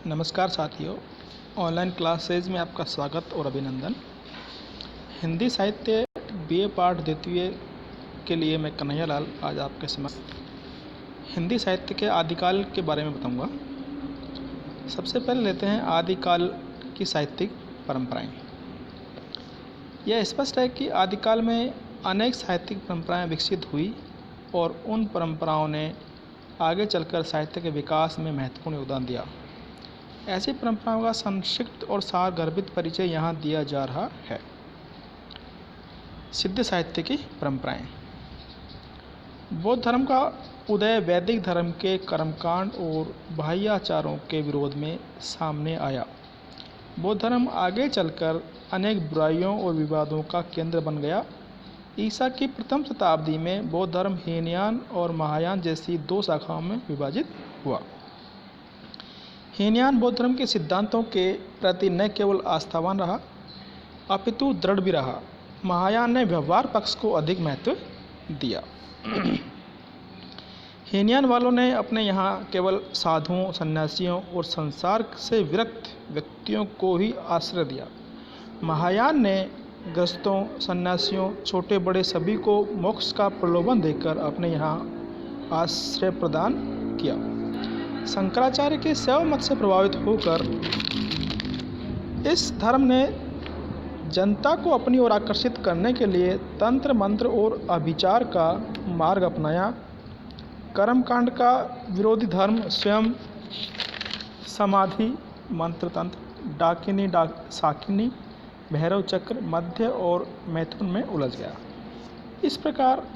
नमस्कार साथियों, online classes में आपका स्वागत और अभिनंदन। हिंदी साहित्य बीए पाठ द्वितीय के लिए मैं कन्हैया लाल आज आपके समक्ष हिंदी साहित्य के आदिकाल के बारे में बताऊंगा। सबसे पहले लेते हैं आदिकाल की साहित्यिक परंपराएं। यह स्पष्ट है कि आदिकाल में अनेक साहित्यिक परंपराएं विकसित हुई और उन परंपराओं ने आगे चलकर साहित्य के विकास में महत्वपूर्ण योगदान दिया। ऐसी परंपराओं का संक्षिप्त और सारगर्भित परिचय यहाँ दिया जा रहा है। सिद्ध साहित्य की परंपराएं। बौद्ध धर्म का उदय वैदिक धर्म के कर्मकांड और बाह्याचारों के विरोध में सामने आया। बौद्ध धर्म आगे चलकर अनेक बुराइयों और विवादों का केंद्र बन गया। ईसा की प्रथम शताब्दी में बौद्ध धर्म हीनयान और महायान जैसी दो शाखाओं में विभाजित हुआ। हीनयान बौद्ध धर्म के सिद्धांतों के प्रति न केवल आस्थावान रहा अपितु दृढ़ भी रहा। महायान ने व्यवहार पक्ष को अधिक महत्व दिया। हीनयान वालों ने अपने यहाँ केवल साधुओं, सन्यासियों और संसार से विरक्त व्यक्तियों को ही आश्रय दिया। महायान ने गृहस्थों, सन्यासियों, छोटे बड़े सभी को मोक्ष का प्रलोभन देकर अपने यहाँ आश्रय प्रदान किया। शंकराचार्य के शैव मत से प्रभावित होकर इस धर्म ने जनता को अपनी ओर आकर्षित करने के लिए तंत्र मंत्र और अभिचार का मार्ग अपनाया। कर्मकांड का विरोधी धर्म स्वयं समाधि, मंत्र तंत्र, डाकिनी, साकिनी, भैरव चक्र, मध्य और मैथुन में उलझ गया। इस प्रकार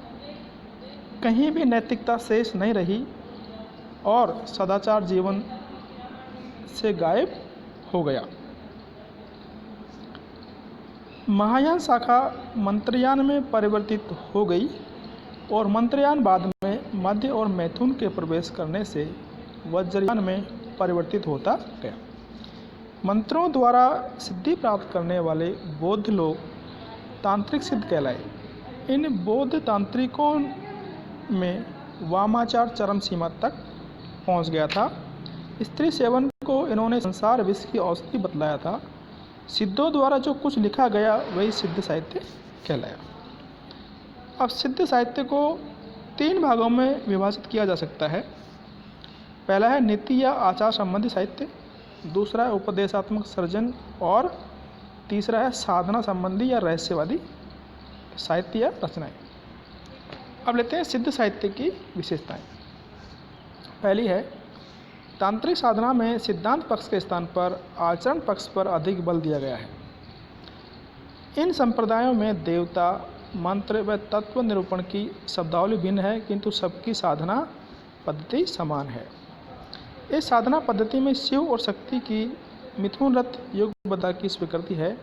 कहीं भी नैतिकता शेष नहीं रही और सदाचार जीवन से गायब हो गया। महायान शाखा मंत्रयान में परिवर्तित हो गई और मंत्रयान बाद में मध्य और मैथुन के प्रवेश करने से वज्रयान में परिवर्तित होता गया। मंत्रों द्वारा सिद्धि प्राप्त करने वाले बौद्ध लोग तांत्रिक सिद्ध कहलाए। इन बौद्ध तांत्रिकों में वामाचार चरम सीमा तक पहुंच गया था। स्त्री सेवन को इन्होंने संसार विष की औषधि बतलाया था। सिद्धों द्वारा जो कुछ लिखा गया वही सिद्ध साहित्य कहलाया। अब सिद्ध साहित्य को तीन भागों में विभाजित किया जा सकता है। पहला है नीति या आचार संबंधी साहित्य, दूसरा है उपदेशात्मक सृजन और तीसरा है साधना संबंधी या रहस्यवादी साहित्य या रचनाएं। अब लेते हैं सिद्ध साहित्य की विशेषताएं। पहली है तांत्रिक साधना में सिद्धांत पक्ष के स्थान पर आचरण पक्ष पर अधिक बल दिया गया है। इन संप्रदायों में देवता, मंत्र व तत्व निरूपण की शब्दावली भिन्न है, किंतु सबकी साधना पद्धति समान है। इस साधना पद्धति में शिव और शक्ति की मिथुन रथ युगबद्ध की स्वीकृति है।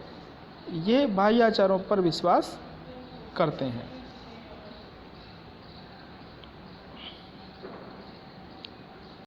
ये बाह्याचारों पर विश्वास करते हैं।